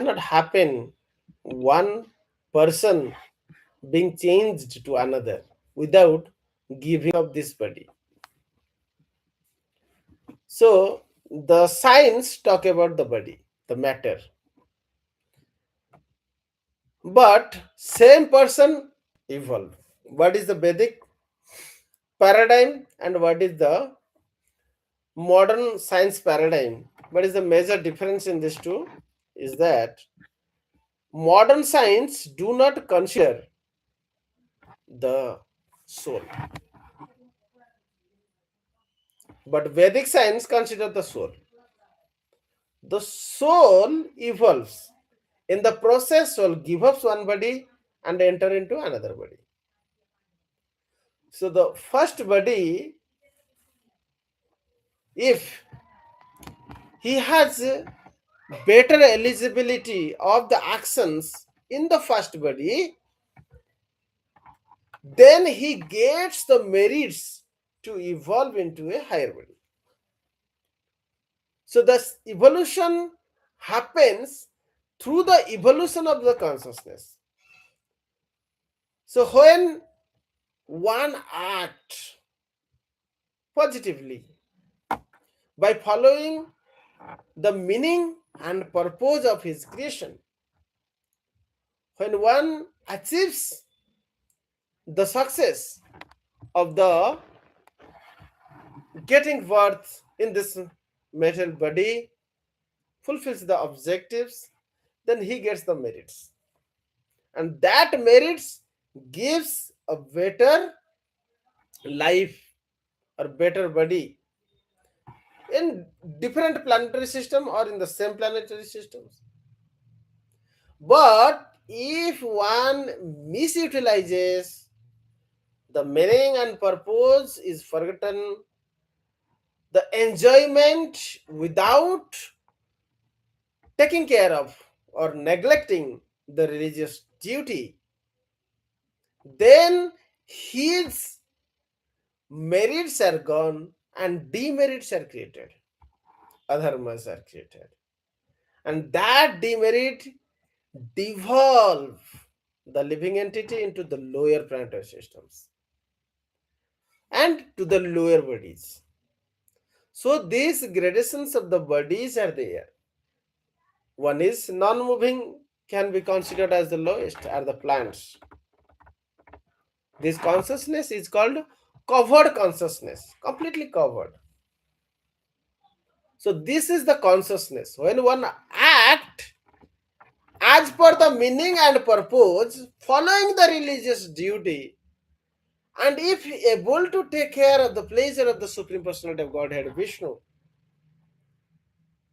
cannot happen one person being changed to another without giving up this body. So the science talk about the body, the matter, but same person evolve. What is the Vedic paradigm and what is the modern science paradigm? What is the major difference in these two? Is that modern science do not consider the soul, but Vedic science consider the soul. The soul evolves. In the process, soul give up one body and enter into another body. So the first body, if he has better eligibility of the actions in the first body, then he gets the merits to evolve into a higher body. So the evolution happens through the evolution of the consciousness. So when one act positively by following the meaning and purpose of his creation, when one achieves the success of the getting birth in this material body, fulfills the objectives, then he gets the merits. And that merits gives a better life or better body in different planetary system or in the same planetary systems. But if one misutilizes the meaning and purpose, is forgotten the enjoyment without taking care of or neglecting the religious duty, then his merits are gone and demerits are created, adharmas are created, and that demerit devolve the living entity into the lower planetary systems and to the lower bodies. So these gradations of the bodies are there. One is non-moving, can be considered as the lowest, are the plants. This consciousness is called covered consciousness, completely covered. So this is the consciousness. When one act as per the meaning and purpose, following the religious duty, and if able to take care of the pleasure of the Supreme Personality of Godhead, Vishnu,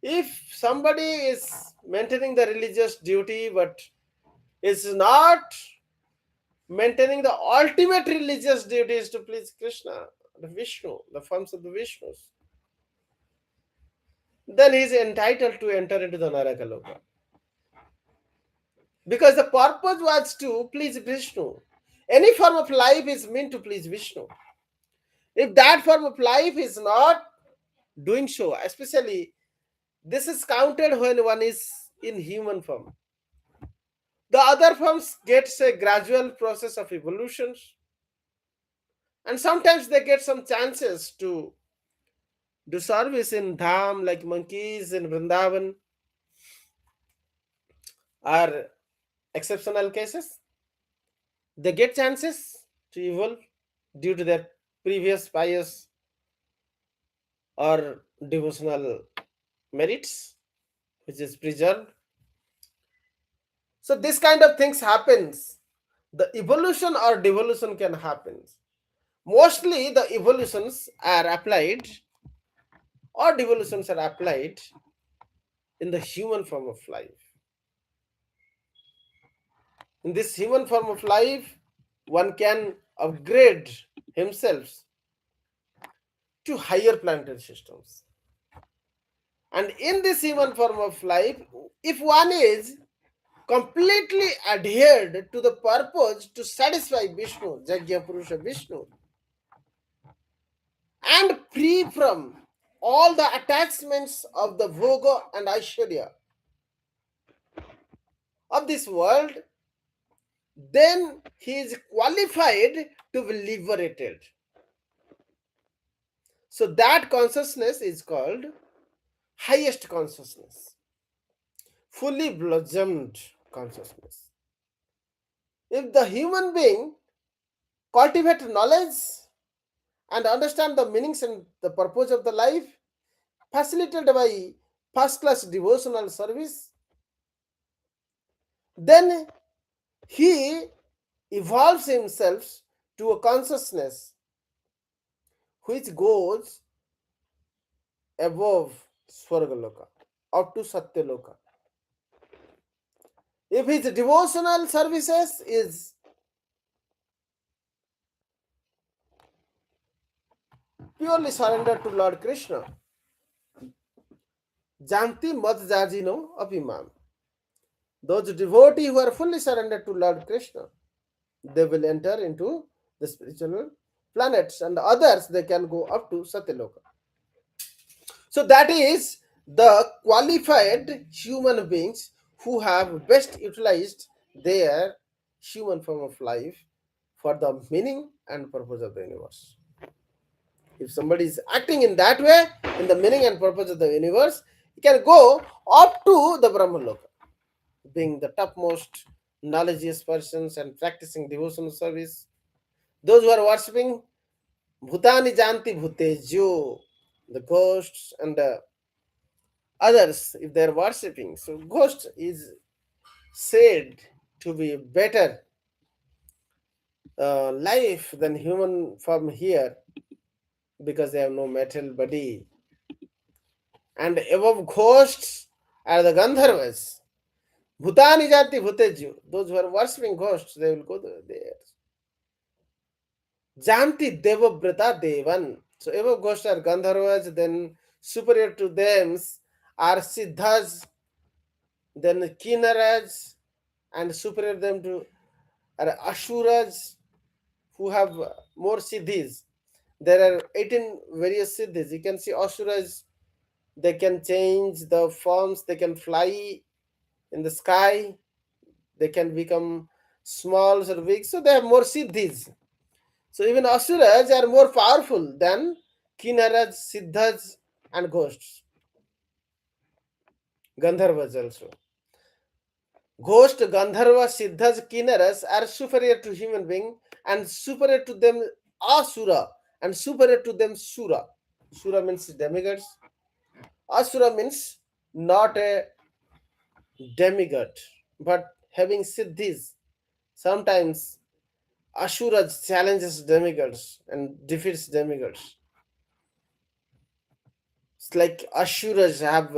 if somebody is maintaining the religious duty but is not maintaining the ultimate religious duties to please Krishna, the Vishnu, the forms of the Vishnus, then he is entitled to enter into the Narakaloka. Because the purpose was to please Vishnu. Any form of life is meant to please Vishnu. If that form of life is not doing so, especially this is counted when one is in human form. The other forms gets a gradual process of evolutions, and sometimes they get some chances to do service in Dham, like monkeys in Vrindavan, are exceptional cases. They get chances to evolve due to their previous pious or devotional merits, which is preserved. So this kind of things happens. The evolution or devolution can happen. Mostly the evolutions are applied or devolutions are applied in the human form of life. In this human form of life, one can upgrade himself to higher planetary systems. And in this human form of life, if one is completely adhered to the purpose to satisfy Vishnu, Jagya Purusha Vishnu, and free from all the attachments of the Bhoga and Aishwarya, of this world, then he is qualified to be liberated. So that consciousness is called highest consciousness, fully blossomed consciousness. If the human being cultivate knowledge and understand the meanings and the purpose of the life, facilitated by first class devotional service, then he evolves himself to a consciousness which goes above Swargaloka, up to Satyaloka. If his devotional services is purely surrendered to Lord Krishna, Janti Mat Jajino Abhiman. Those devotees who are fully surrendered to Lord Krishna, they will enter into the spiritual planets, and others they can go up to Satyaloka. So that is the qualified human beings who have best utilized their human form of life for the meaning and purpose of the universe. If somebody is acting in that way, in the meaning and purpose of the universe, he can go up to the Brahmaloka, being the topmost knowledgeous persons and practicing devotional service. Those who are worshipping Bhutani Janti Bhutejo, the ghosts and the others, if they are worshipping. So, ghost is said to be better life than human form here because they have no material body. And above ghosts are the Gandharvas. Bhutani Jati Bhuteju. Those who are worshipping ghosts, they will go there. Janti Devabrata Devan. So above ghosts are Gandharvas, then superior to them are Siddhas, then Kinnaras, and superior them to are Asuras who have more siddhis. There are 18 various siddhis. You can see Asuras, they can change the forms, they can fly in the sky, they can become small or big, so they have more siddhis. So even Asuras are more powerful than Kinnaras, Siddhas, and ghosts. Gandharvas also. Ghost, Gandharva, Siddhas, Kinnaras are superior to human being and superior to them Asura and superior to them Sura. Sura means demigods. Asura means not a demigod but having siddhis. Sometimes Asura challenges demigods and defeats demigods. It's like Asuras have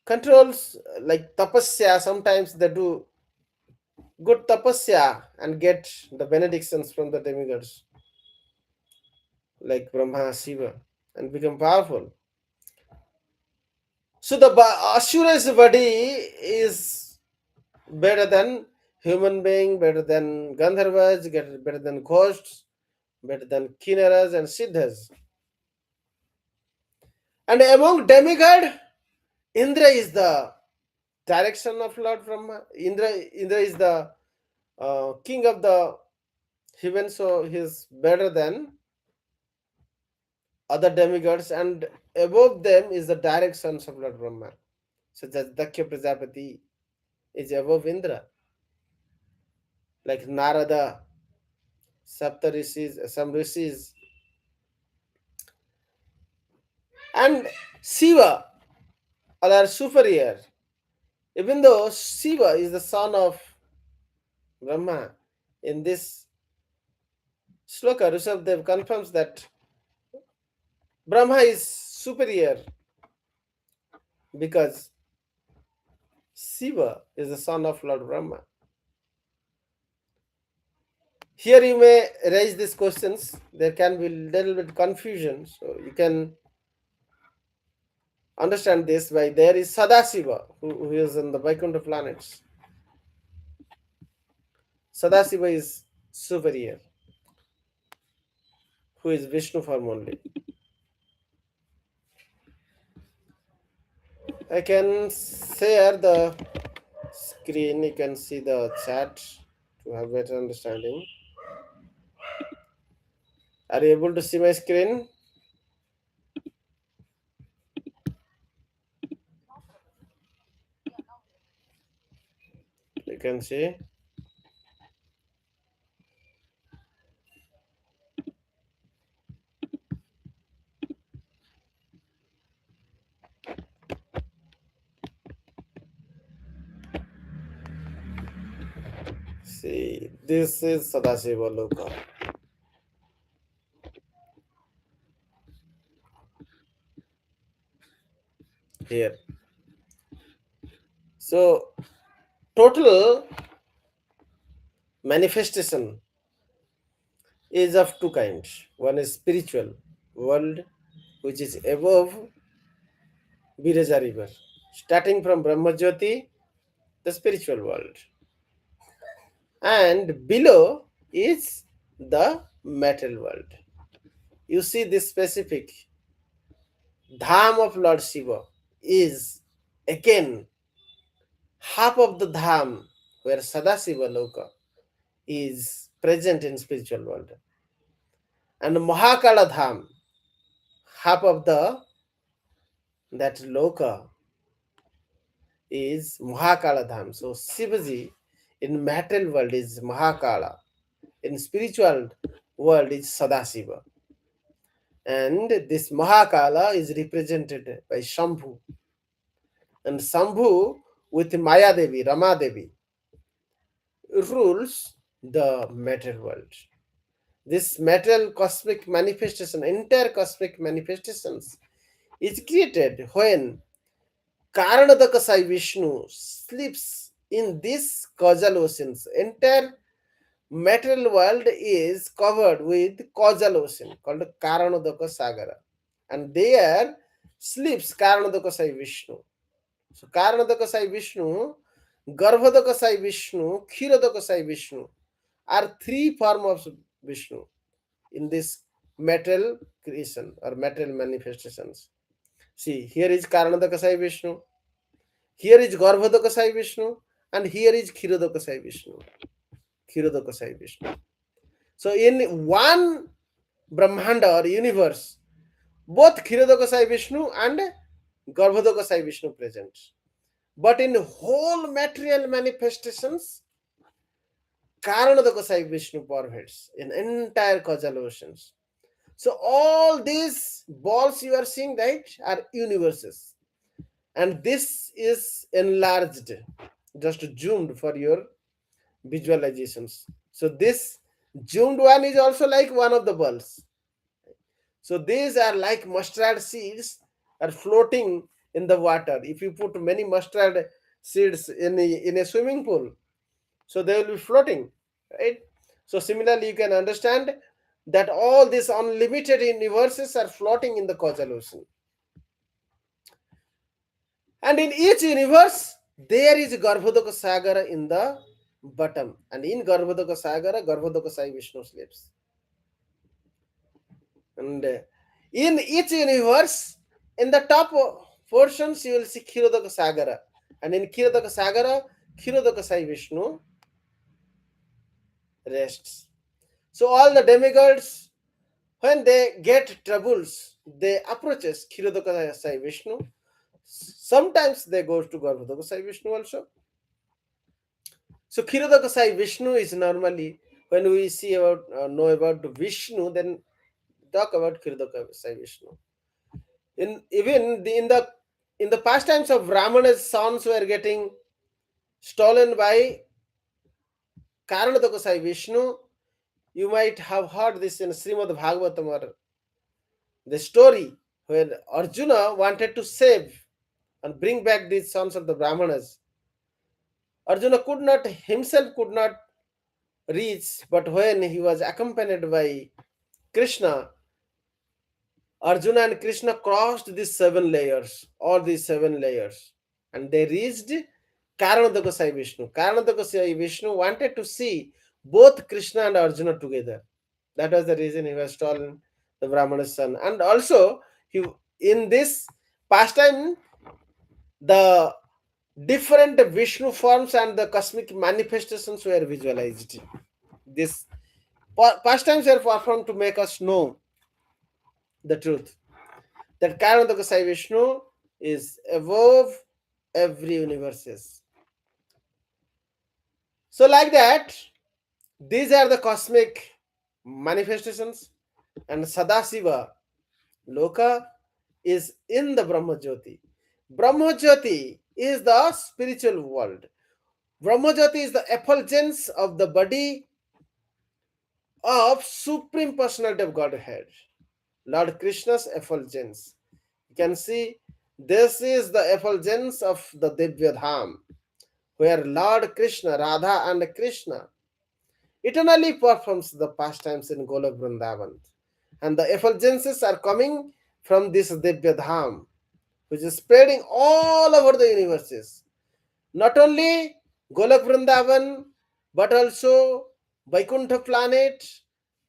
controls like tapasya. Sometimes they do good tapasya and get the benedictions from the demigods like Brahma, Shiva, and become powerful. So the Asura's body is better than human being, better than Gandharvas, better than ghosts, better than Kinnaras and Siddhas. And among demigod, Indra is the direction of Lord Brahma. Indra is the king of the heaven, so he is better than other demigods, and above them is the direct sons of Lord Brahma, such as Dakya Prajapati is above Indra, like Narada, Sapta Rishis, some Rishis, and Shiva, all are superior. Even though Shiva is the son of Brahma, in this sloka, Rishabdev confirms that Brahma is superior because Shiva is the son of Lord Brahma. Here you may raise these questions. There can be a little bit confusion, so you can understand this by there is Sadasiva, who is in the Vaikuntha planets. Sadasiva is superior, who is Vishnu form only. I can share the screen, you can see the chat to have better understanding. Are you able to see my screen? You can see. See, this is Sadashiva Loka here. So, total manifestation is of two kinds. One is spiritual world, which is above Viraja river, starting from Brahmajyoti, the spiritual world, and below is the material world. You see, this specific dham of Lord Shiva is again half of the dham where Sadashiva Loka is present in spiritual world, and Mahakala dham, half of the that Loka is Mahakala dham. So Shivaji in material world is Mahakala, in spiritual world is Sadashiva, and this Mahakala is represented by Shambhu, and Shambhu with Maya Devi, Rama Devi rules the material world. This material cosmic manifestation, entire cosmic manifestations, is created when Karanadakasai Vishnu sleeps in this causal oceans. Entire material world is covered with causal ocean called Karanadaka Sagara. And there sleeps Karanadakasai Vishnu. So Karanadakasai Vishnu, Garbhodakasai Vishnu, Kshirodakasai Vishnu are three forms of Vishnu in this material creation or material manifestations. See, here is Karanadakasai Vishnu, here is Garbhodakasai Vishnu, and here is Kshirodakasai Vishnu. Kshirodakasai Vishnu. So in one Brahmanda or universe, both Kshirodakasai Vishnu and Garbhodakasai Vishnu present. But in whole material manifestations, Karanadakasai Vishnu pervades in entire causal oceans. So all these balls you are seeing, right, are universes. And this is enlarged, just zoomed for your visualizations. So this zoomed one is also like one of the balls. So these are like mustard seeds are floating in the water. If you put many mustard seeds in a swimming pool, so they will be floating, right? So similarly, you can understand that all these unlimited universes are floating in the causal ocean. And in each universe, there is Garbhodaka Sagara in the bottom. And in Garbhodaka Sagara, Garbhodaka Sai Vishnu sleeps. And in each universe, in the top portions, you will see Kshirodaka Sagara. And in Kshirodaka Sagara, Kshirodaka Sai Vishnu rests. So all the demigods, when they get troubles, they approaches Kshirodaka Sai Vishnu. Sometimes they go to Garbhodaka Sai Vishnu also. So Kshirodaka Sai Vishnu is normally when we see about know about Vishnu, then talk about Kshirodaka Sai Vishnu. In even in the pastimes of brāhmaṇas, sons were getting stolen by Karanadaka Sai Vishnu. You might have heard this in Srimad Bhagavatam or the story where Arjuna wanted to save and bring back these sons of the brāhmaṇas. Arjuna could not reach, but when he was accompanied by Krishna, Arjuna and Krishna crossed these seven layers, all these seven layers, and they reached Karanadaka Sai Vishnu. Karanadaka Sai Vishnu wanted to see both Krishna and Arjuna together. That was the reason he was stolen the Brahmana's son. And also, he in this pastime, the different Vishnu forms and the cosmic manifestations were visualized. This pastimes were performed to make us know the truth that Karanaka Sai Vishnu is above every universe. So, like that, these are the cosmic manifestations, and Sadasiva Loka is in the Brahmajyoti. Brahmajyoti is the spiritual world. Brahmajyoti is the effulgence of the body of Supreme Personality of Godhead, Lord Krishna's effulgence. You can see this is the effulgence of the Divya Dham, where Lord Krishna, Radha, and Krishna eternally performs the pastimes in Golok Vrindavan. And the effulgences are coming from this Divya Dham, which is spreading all over the universes. Not only Golok Vrindavan, but also Vaikuntha planet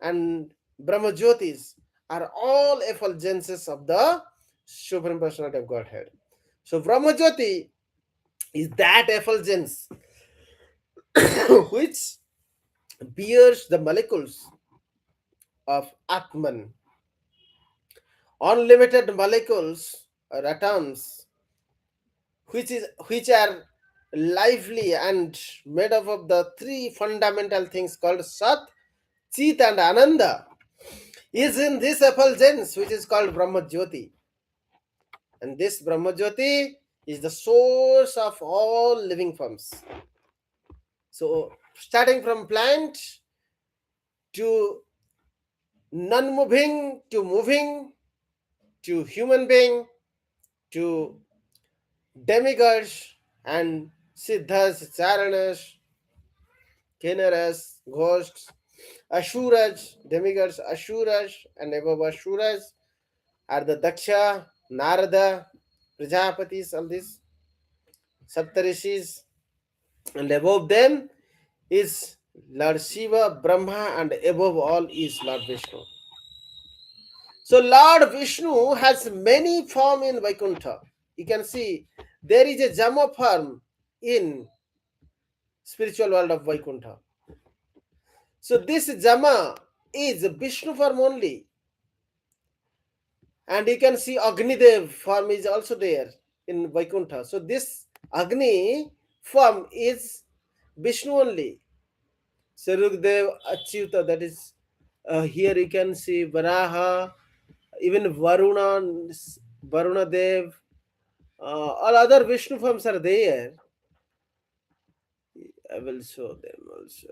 and Brahmajyotis are all effulgences of the Supreme Personality of Godhead. So Brahmajyoti is that effulgence which bears the molecules of Atman, unlimited molecules or atoms, which are lively and made up of the three fundamental things called Sat, Chit, and Ananda, is in this effulgence which is called Brahma Jyoti. And this Brahma Jyoti is the source of all living forms. So, starting from plant to non-moving to moving to human being to demigods and siddhas, charanas, kinnaras, ghosts, asuras, demigods, asuras, and above asuras are the Daksha, Narada, Prajapatis, all these Saptarishis, and above them is Lord Shiva, Brahma, and above all is Lord Vishnu. So Lord Vishnu has many forms in Vaikuntha. You can see there is a Jama form in spiritual world of Vaikuntha. So this Jama is Vishnu form only. And you can see Agnidev form is also there in Vaikuntha. So this Agni form is Vishnu only. Sarugdev, Achyuta, that is here you can see Varaha, even Varuna Dev, all other Vishnu forms are there. I will show them also.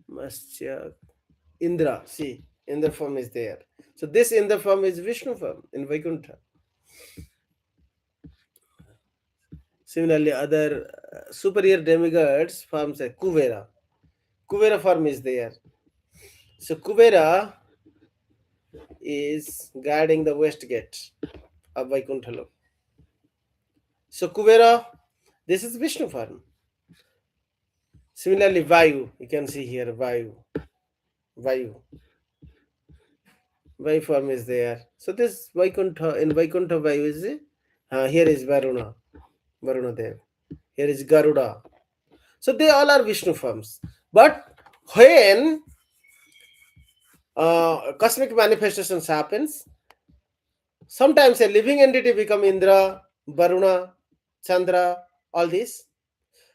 Matsya, Indra, see, Indra form is there. So this Indra form is Vishnu form in Vaikuntha. Similarly, other superior demigods forms a Kuvera. Kuvera form is there. So Kuvera is guarding the west gate of Vaikuntha Lok. So Kuvera, this is Vishnu form. Similarly, Vayu, you can see here Vayu. Vayu. Vayu form is there. So this Vaikuntha, in Vaikuntha Vayu is here is Varuna, Varuna Dev. Here is Garuda. So they all are Vishnu forms. But when cosmic manifestations happens, sometimes a living entity become Indra, Varuna, Chandra, all these.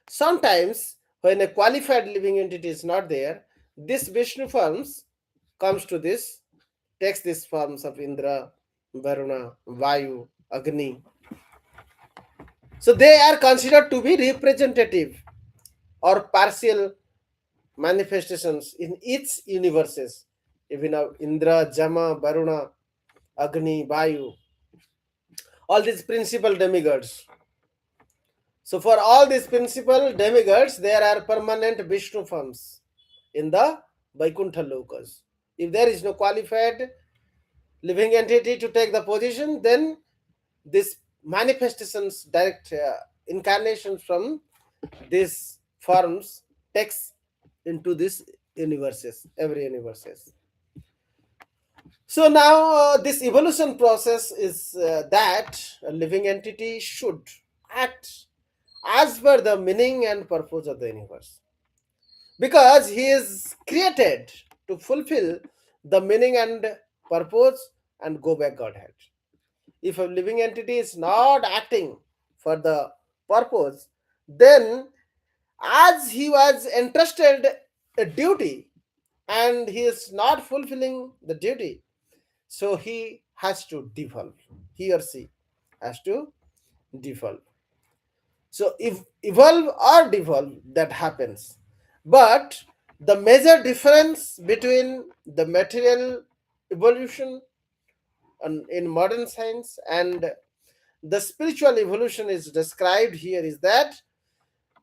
Sometimes when a qualified living entity is not there, this Vishnu forms comes to this, takes these forms of Indra, Varuna, Vayu, Agni. So they are considered to be representative or partial manifestations in each universes. Even of Indra, Jama, Varuna, Agni, Vayu, all these principal demigods. So for all these principal demigods, there are permanent Vishnu forms in the Vaikuntha Lokas. If there is no qualified living entity to take the position, then this manifestations, direct incarnations from these forms takes into this universes, every universes. So now this evolution process is that a living entity should act as per the meaning and purpose of the universe, because he is created to fulfill the meaning and purpose and go back Godhead. If a living entity is not acting for the purpose, then as he was entrusted a duty and he is not fulfilling the duty, so he has to devolve. He or she has to devolve. So if evolve or devolve, that happens. But the major difference between the material evolution in modern science and the spiritual evolution is described here is that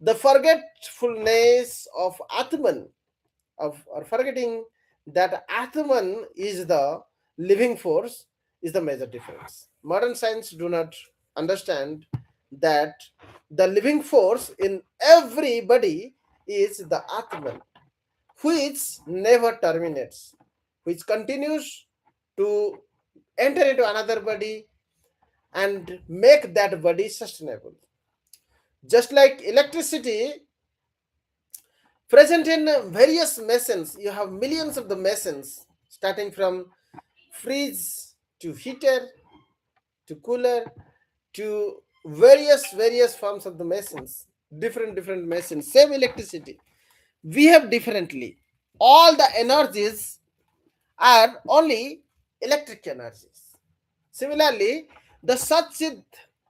the forgetfulness of Atman, of or forgetting that Atman is the living force, is the major difference. Modern science do not understand that the living force in everybody is the Atman, which never terminates, which continues to enter into another body and make that body sustainable. Just like electricity present in various machines, you have millions of the machines, starting from fridge to heater to cooler to various forms of the machines, different machines, same electricity. We have differently. All the energies are only electric energies. Similarly, the Satchit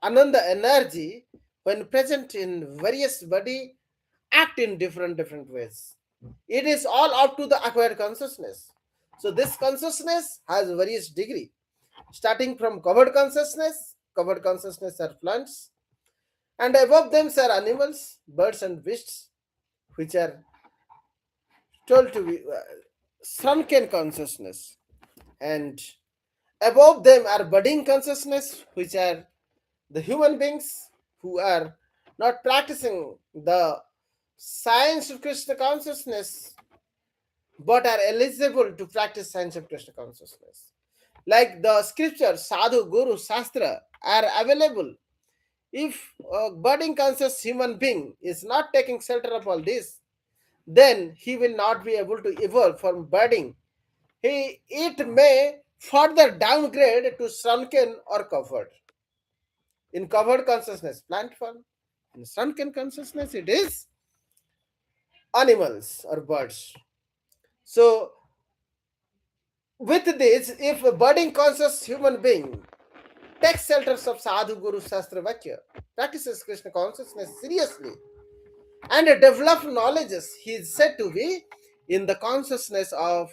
Ananda energy, when present in various body, act in different ways. It is all up to the acquired consciousness. So this consciousness has various degree, starting from covered consciousness are plants, and above them are animals, birds and beasts, which are told to be sunken consciousness, and above them are budding consciousness, which are the human beings who are not practicing the science of Krishna consciousness but are eligible to practice science of Krishna consciousness. Like the scriptures, sadhu, guru, shastra are available. If a budding conscious human being is not taking shelter of all this, then he will not be able to evolve from budding. It may further downgrade to sunken or covered. In covered consciousness, plant form. In sunken consciousness, it is animals or birds. So, with this, if a budding conscious human being takes shelters of sadhu, guru, shastra, vakya, practices Krishna consciousness seriously, and develop knowledges, he is said to be in the consciousness of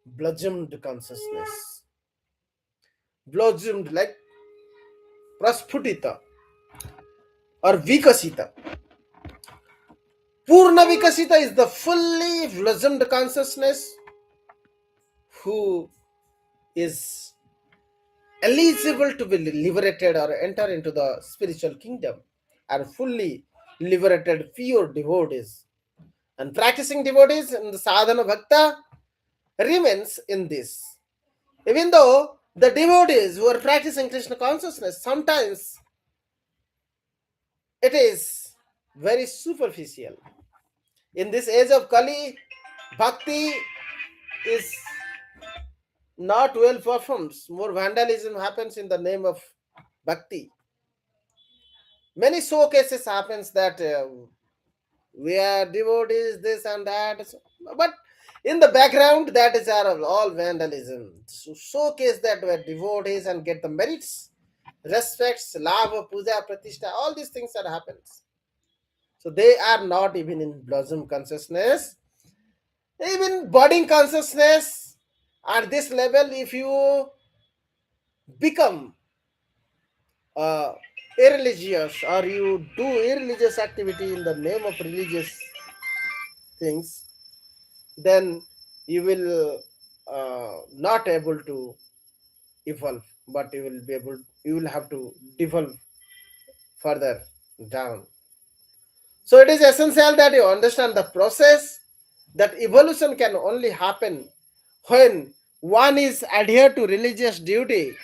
blossomed consciousness. Blossomed like prasphutita or vikasita. Purna vikasita is the fully blossomed consciousness who is eligible to be liberated or enter into the spiritual kingdom are fully liberated pure devotees. And practicing devotees in the sadhana bhakta remains in this. Even though the devotees who are practicing Krishna consciousness, sometimes it is very superficial. In this age of Kali, bhakti is not well performed. More vandalism happens in the name of bhakti. Many showcases happens that we are devotees, this and that. But in the background, that is all vandalism. So showcase that we are devotees and get the merits, respects, lava, puja, pratishtha, all these things that happens. So they are not even in blossom consciousness, even budding consciousness. At this level, if you become uh, irreligious or you do irreligious activity in the name of religious things, then you will not able to evolve, but you will have to devolve further down. So it is essential that you understand the process, that evolution can only happen when One is adhere to religious duty,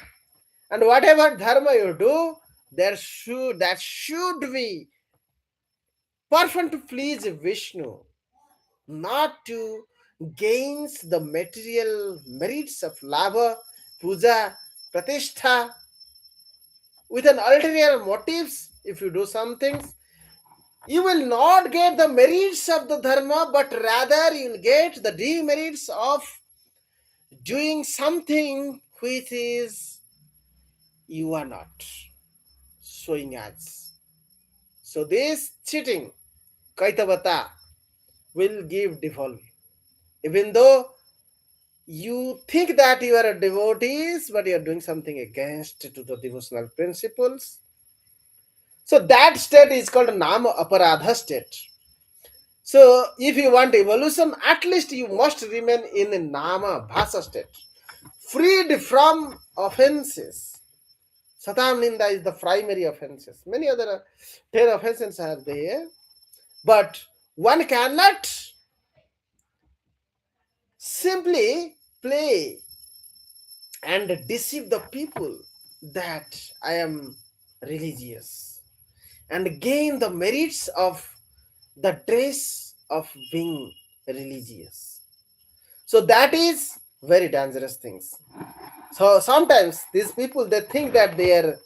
and whatever dharma you do, that should be performed to please Vishnu, not to gains the material merits of lava, puja, pratishtha, with an ulterior motives. If you do some things, you will not get the merits of the dharma, but rather you will get the demerits of doing something which is you are not showing as. So this cheating, kaitavata, will give default. Even though you think that you are a devotees, but you are doing something against to the devotional principles. So that state is called nama aparadha state. So if you want evolution, at least you must remain in a nama bhasa state, freed from offenses. Satam Ninda is the primary offenses. Many other 10 offenses are there, but one cannot simply play and deceive the people that I am religious and gain the merits of the dress of being religious. So that is very dangerous things. So sometimes these people they think that they are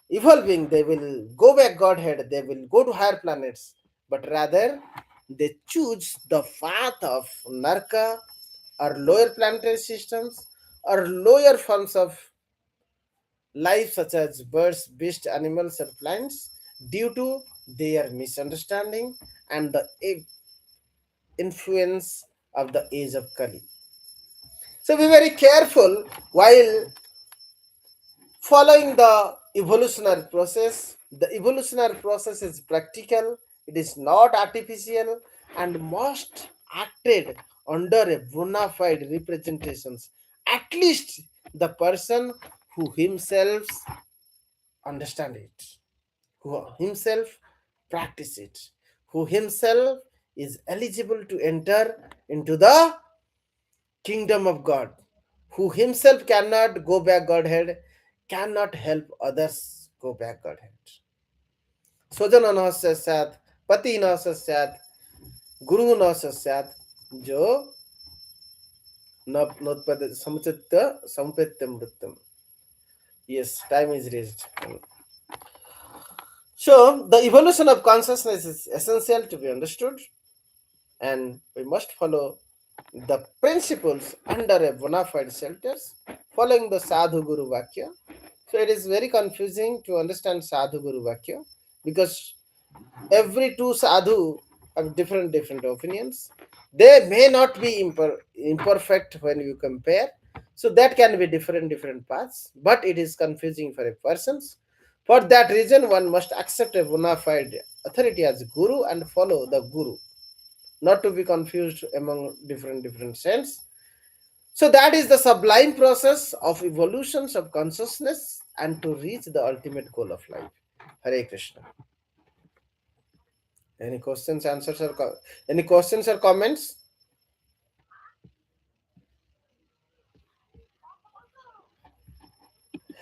evolving, they will go back Godhead, they will go to higher planets, but rather they choose the path of Narka or lower planetary systems or lower forms of life such as birds, beasts, animals, or plants due to their misunderstanding and the influence of the age of Kali. So be very careful while following the evolutionary process. The evolutionary process is practical, it is not artificial, and must acted under a bona fide representations. At least the person who himself understand it, who himself practice it, who himself is eligible to enter into the kingdom of God, who himself cannot go back Godhead, cannot help others go back Godhead. स्वजन न सस्यात्, पति न सस्यात्, गुरु न सस्यात्, जो नोत्पद समुचित संपेत्य मृत्यम. Yes, time is reached. So the evolution of consciousness is essential to be understood, and we must follow the principles under a bona fide shelters, following the Sadhu Guru Vakya. So it is very confusing to understand Sadhu Guru Vakya because every two sadhu have different opinions. They may not be imperfect when you compare. So that can be different paths, but it is confusing for a persons. For that reason, one must accept a bona fide authority as guru and follow the guru, not to be confused among different saints. So that is the sublime process of evolutions of consciousness and to reach the ultimate goal of life. Hare Krishna. Any questions, answers, or any questions or comments?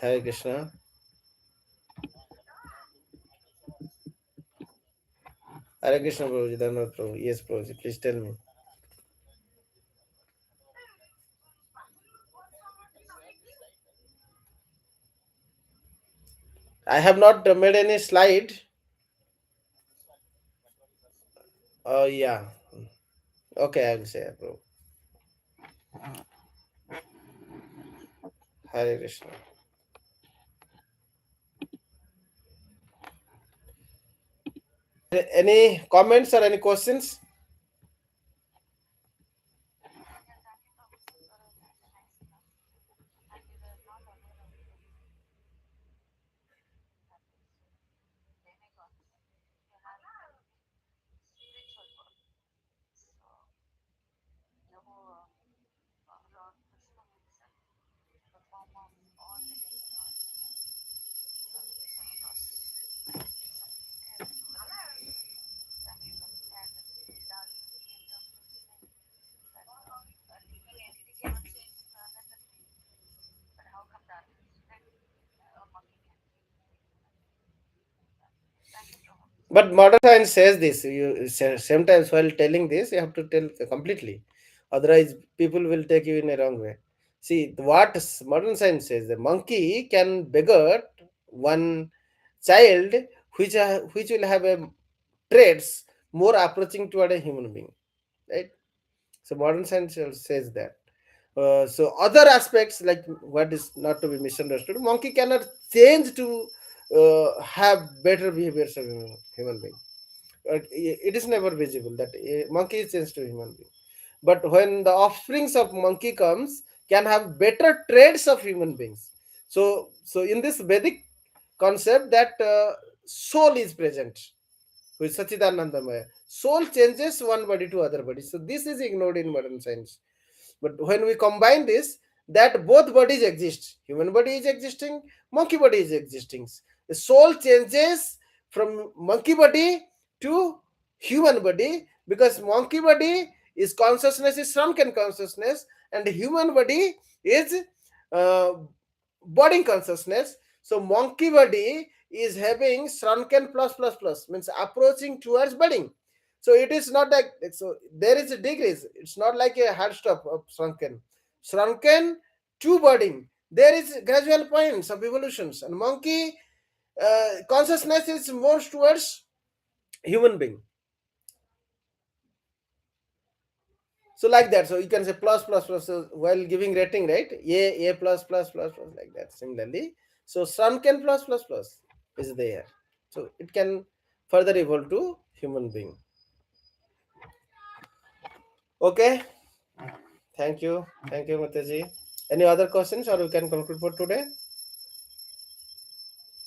Hare Krishna. Hare Krishna, Prabhuji. Dhanavad Prabhu. Yes, Prabhuji. Please tell me. I have not made any slide. Oh, yeah. Okay, I will say, Prabhu. Hare Krishna. Any comments or any questions? But modern science says this. You sometimes while telling this, you have to tell completely. Otherwise, people will take you in a wrong way. See what modern science says: the monkey can beget one child which will have a traits more approaching toward a human being, right? So modern science says that. So other aspects like what is not to be misunderstood, monkey cannot change to have better behaviors of human being. It is never visible that a monkey is changed to human being. But when the offsprings of monkey comes, can have better traits of human beings. So in this Vedic concept, that soul is present with Sachidanandamaya. Soul changes one body to other body. So this is ignored in modern science. But when we combine this, that both bodies exist. Human body is existing, monkey body is existing. The soul changes from monkey body to human body because monkey body is consciousness, is shrunken consciousness, and human body is uh, body consciousness. So monkey body is having shrunken plus plus plus, means approaching towards budding. So it is not like, so there is a degrees. It's not like a hard stop of shrunken to budding. There is gradual points of evolutions, and monkey consciousness is more towards human being. So like that, so you can say plus plus plus, so while giving rating, right? A plus plus plus plus, like that. Similarly, so shrunken plus plus plus is there, so it can further evolve to human being. Okay, thank you Mataji. Any other questions, or we can conclude for today,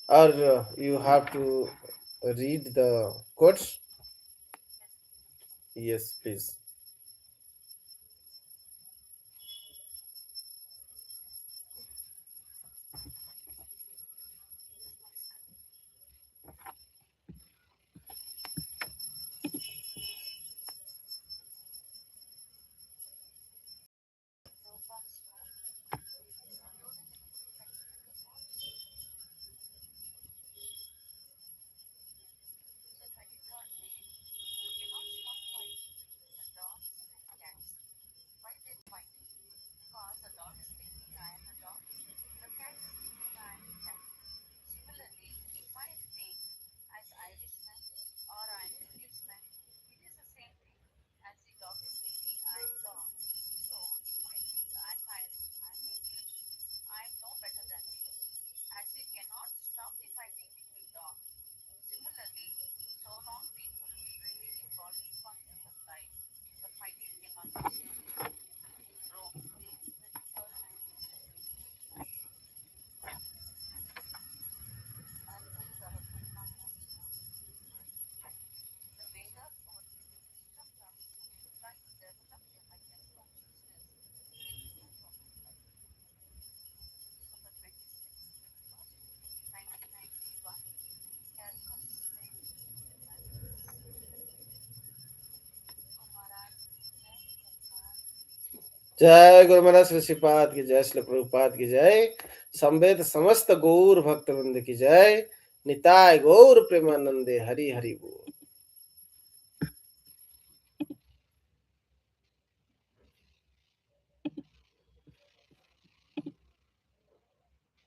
or you have to read the quotes? Yes, please. जय गुरु महाराज श्री श्रीपाद की जय, श्री प्रभुपाद की जय, संवेद समस्त गौर भक्त वृंद की जय, निताय गौर प्रेमानंदे, हरि हरि बोल।